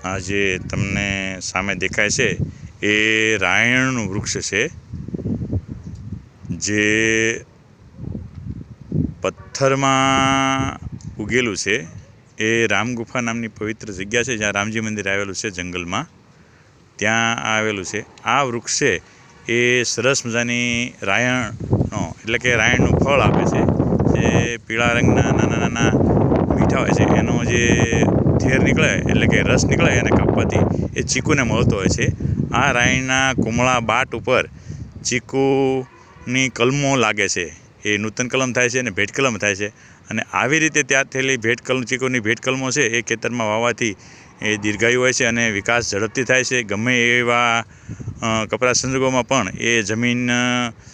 આ જે તમને સામે દેખાય છે એ રાયણનું વૃક્ષ છે, જે પથ્થરમાં ઉગેલું છે. એ રામગુફા નામની પવિત્ર જગ્યા છે, જ્યાં રામજી મંદિર આવેલું છે જંગલમાં, ત્યાં આવેલું છે. આ વૃક્ષ છે એ સરસ મજાની રાયણનો એટલે કે રાયણનું ફળ આપે છે, જે પીળા રંગના નાના નાના મીઠા હોય છે. એનો જે થેર નીકળે એટલે કે રસ નીકળે એને કાપવાથી એ ચીકુને મળતો હોય છે. આ રાયણના કુમળા બાટ ઉપર ચીકુની કલમો લાગે છે. એ નૂતન કલમ થાય છે અને ભેટ કલમ થાય છે. અને આવી રીતે તૈયાર થયેલી ચીકુની ભેટ કલમો છે એ ખેતરમાં વાવવાથી એ દીર્ઘાયુ હોય છે અને વિકાસ ઝડપથી થાય છે. ગમે એવા કપરા સંજોગોમાં પણ એ જમીન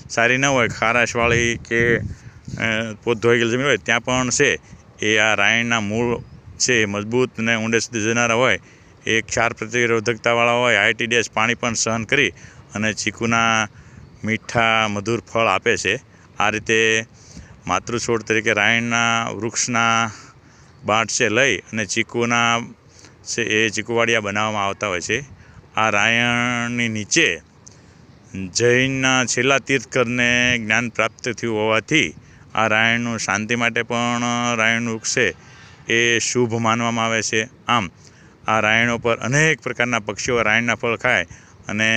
સારી ન હોય, ખારાશવાળી કે પોત ધોઈ ગયેલી જમીન હોય, ત્યાં પણ છે એ આ રાયણના મૂળ છે એ મજબૂત અને ઊંડે સુધી જનારા હોય, એ ક્ષાર પ્રતિરોધકતાવાળા હોય, ITDS પાણી પણ સહન કરી અને ચીકુના મીઠા મધુર ફળ આપે છે. આ રીતે માતૃછોડ તરીકે રાયણના વૃક્ષના બાટ છે લઈ અને ચીકુના છે એ ચીકુવાડિયા બનાવવામાં આવતા હોય છે. આ રાયણની નીચે જૈનના છેલ્લા તીર્થકરને જ્ઞાન પ્રાપ્ત થયું હોવાથી આ રાયણનું શાંતિ માટે પણ રાયણનું વૃક્ષ છે એ શુભ માનવામાં આવે છે. આમ આ રાયણો પર અનેક પ્રકારના પક્ષીઓ રાયણના ફળ ખાય અને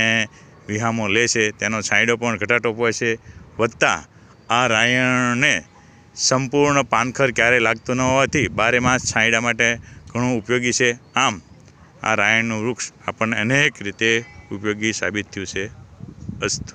વિહામો લે છે. તેનો છાંયડો પણ ઘટાટોપ હોય છે. વધતા આ રાયણને સંપૂર્ણ પાનખર ક્યારેય લાગતું ન હોવાથી 12 માસ છાંયડા માટે ઘણું ઉપયોગી છે. આમ આ રાયણનું વૃક્ષ આપણને અનેક રીતે ઉપયોગી સાબિત થયું છે. અસ્તુ.